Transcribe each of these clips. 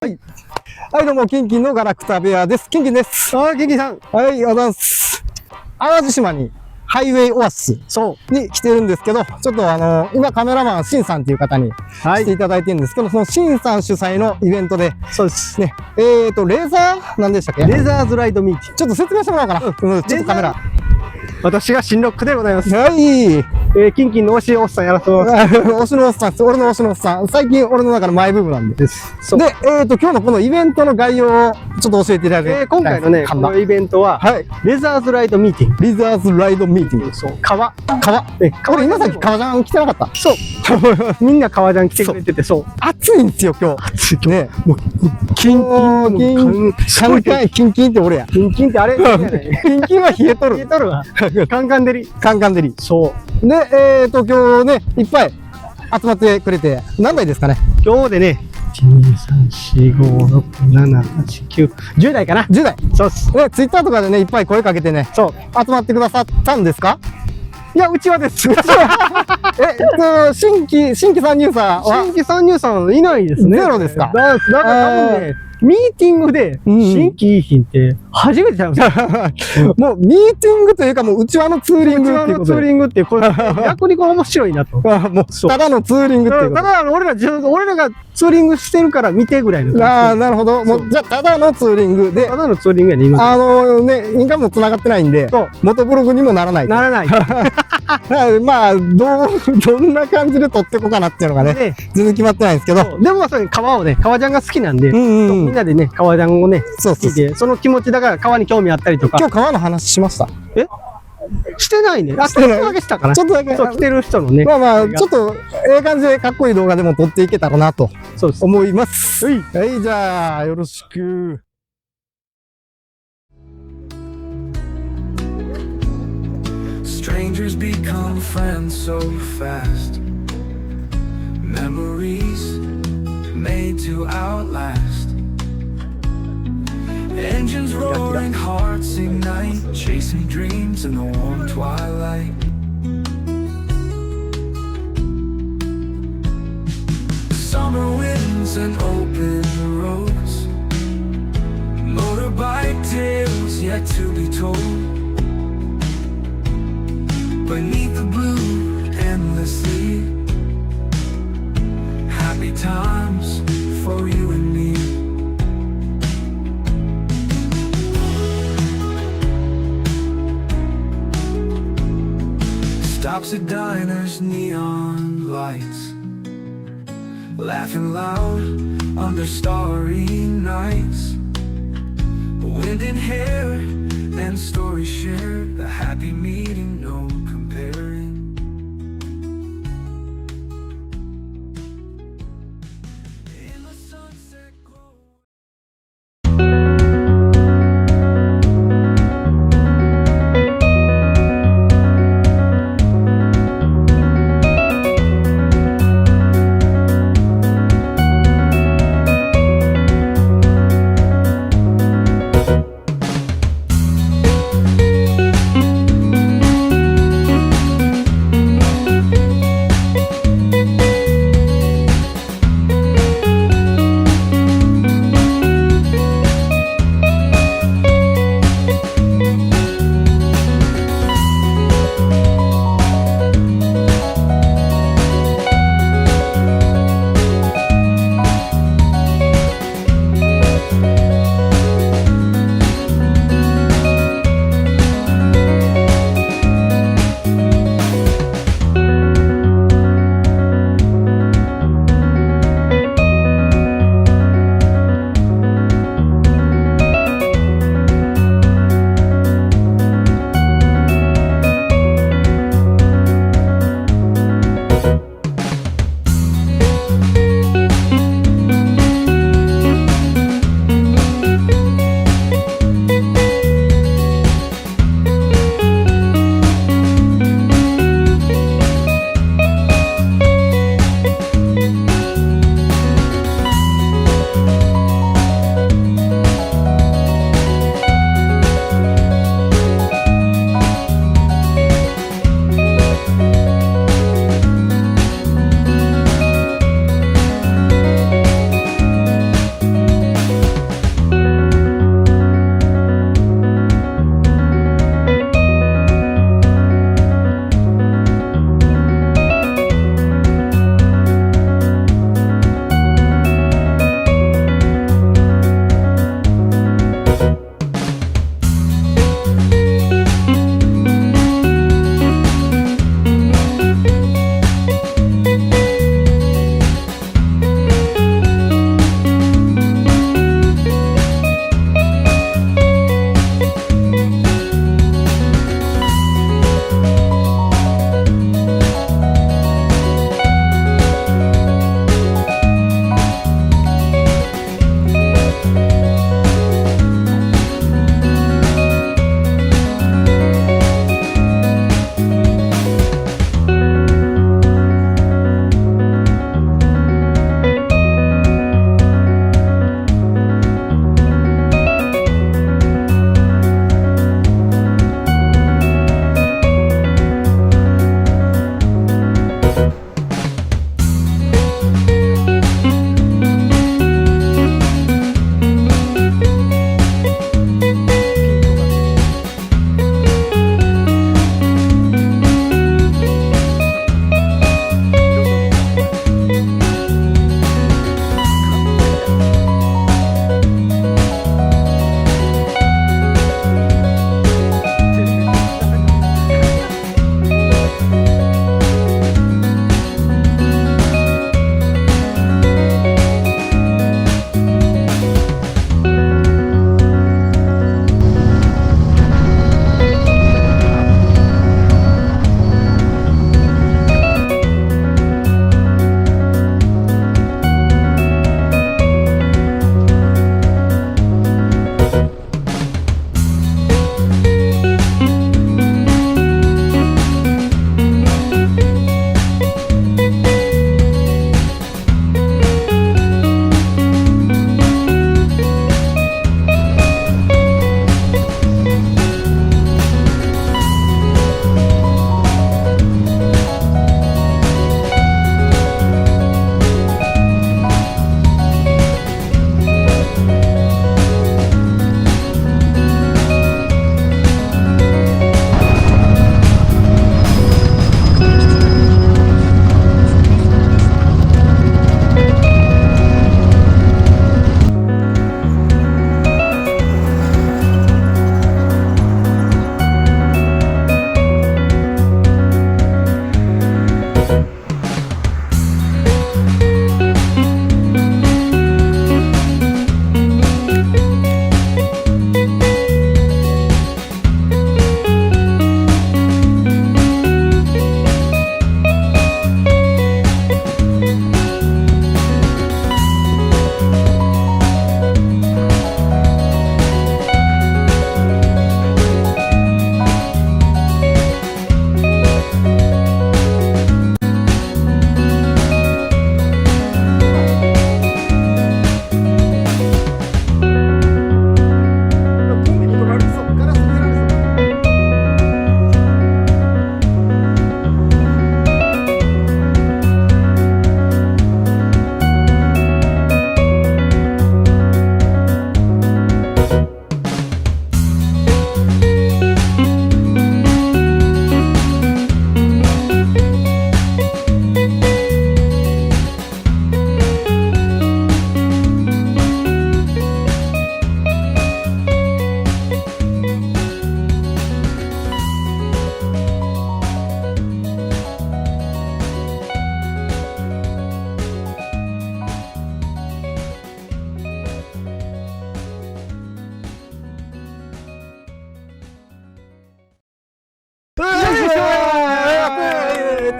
はい。はい、どうも、キンキンのガラクタ部屋です。キンキンです。ああ、キンキンさん。はい、ありがとうございます。淡路島に、ハイウェイオアシスに来てるんですけど、ちょっと今カメラマン、シンさんっていう方に来ていただいてるんですけど、そのシンさん主催のイベントで、そうです。ね、レーザーなんでしたっけ？レーザーズライドミーティング。ちょっと説明してもらおうかな。ちょっとカメラ。私が新ロックでございます。はい。キンキンの推しおっさんやらせてもらってます。推しのおっさんです。俺の推しのおっさん。最近俺の中のマイブームなんで。で、今日のこのイベントの概要をちょっと教えていただけ今回のね、このイベントは、はい。レザーズライドミーティング。レザーズライドミーティング。そう。革。俺今さっき革ジャン着てなかった。そう。みんな革ジャン着てくれてて、そう。暑いんですよ、今日。暑い。ね。もう、キンキンって俺や。キンキンってあれキンキンは冷えとる。冷えとるわ。カンカン照り。カンカン照り。そう。で、今日ね、いっぱい集まってくれて、何台ですかね？今日でね、1、2、3、4、5、6、7、8、9、10台かな？ 10台。そうっす。ね、ツイッターとかでね、いっぱい声かけてね、そう、集まってくださったんですか？いや、うちはです。新規参入者は新規参入者いないですね。ゼロですか？だから多分ね、ミーティングで新規いい品って初めてちゃいます。もうミーティングというかもううちわのツーリングっていうことで。うちわのツーリングってこれ逆にこれ面白いなと。もうただのツーリングっていうこと。ただ俺らがツーリングしてるから見てぐらいの。ああ、なるほど。もうじゃあただのツーリングで。ただのツーリングやね、今。ね、インカムも繋がってないんで、元ブログにもならない。ならない。まあ、どんな感じで撮っていこうかなっていうのがね、全然決まってないんですけど。でもそれ革をね、革ジャンが好きなんで、みんなでね、革ジャンをね、聞いて、その気持ちだから革に興味あったりとか。今日革の話しました？してないね。あ、ちょっとだけしたかな。ちょっとだけ。そう、着てる人のね。まあまあ、ちょっと、ええ感じでかっこいい動画でも撮っていけたらなと思います。はい、じゃあ、よろしく。Strangers become friends so fast. Memories made to outlast. Engines roaring, hearts ignite, chasing dreams in the warm twilight. Summer winds and open roads, motorbike tales yet to be told. Beneath the blue, endlessly, happy times for you and me. Stops at diners, neon lights, laughing loud under starry nights. Wind in hair and stories shared, the happy meeting, no comparing. In the sunset glow. はい、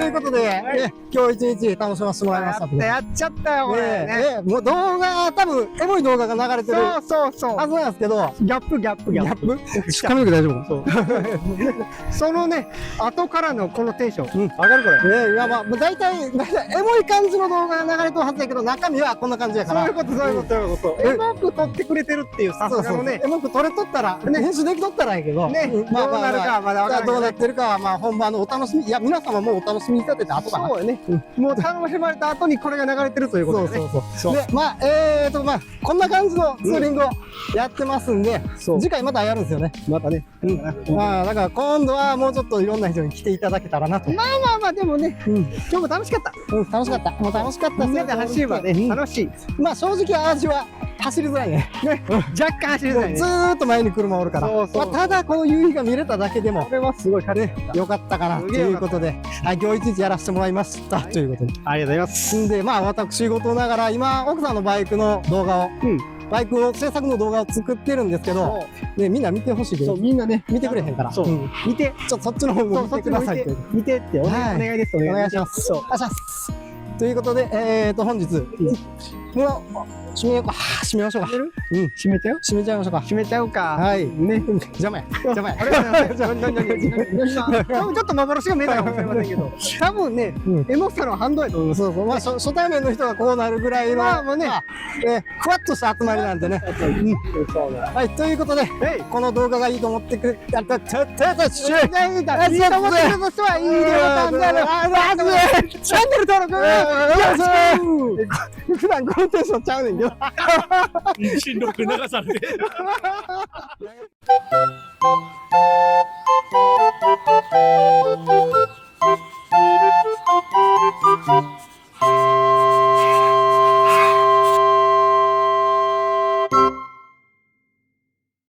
ということで、今日一日楽しませてもらいました。やっちゃったよ、これ。もう動画、多分、エモい動画が流れてるはずなんですけど、ギャップ。髪の毛大丈夫？そのね、後からのこのテンション。上がるこれ。いや、まあ、大体、エモい感じの動画が流れてるはずだけど、中身はこんな感じやから。そういうこと。エモく撮ってくれてるっていう、さすがのね。エモく撮れとったら、編集できとったらやけど、ね、どうなるかまだ分からない。どうなってるかは、まあ、本番のお楽しみ、いや、皆様もお楽しみに立てて後かな。そうよね。もう楽しまれた後にこれが流れてるということでね。そう。で、まあ、こんな感じのツーリングをやってますんで、次回またやるんですよね。またね。だから今度はもうちょっといろんな人に来ていただけたらなと。まあ、でもね、今日も楽しかった。楽しかった。もう楽しかった。みんなで走ればね、楽しい。まあ正直味は走りづらいね。若干走りづらいね。ずーっと前に車おるから。ただこの夕日が見れただけでも、これはすごいよかったかなということで、今日一日やらせてもらいましたということで。ありがとうございます。んで、まあ私事ながら今、奥さんのバイクの動画を、バイクを制作の動画を作ってるんですけど、ね、みんな見てほしいけど、みんなね、見てくれへんから。見て、ちょっとそっちの方も見てください。見てってお願いです。お願いします。ということで、本日、締めようか。締めましょうか。締めちゃう？締めちゃいましょうか。締めちゃうか。はい。ね。邪魔や。あれちょっと幻が見えたかもしれませんけど。多分ね、エモさの反動やと思います。まあ、初対面の人がこうなるぐらいの、ふわっとした集まりなんでね。はい。ということで、この動画がいいと思ってくれた人は、いいと思ってくれた人は、いいねボタンで、チャンネル登録よろしく。普段このテンションちゃうねんけど。進路流されて。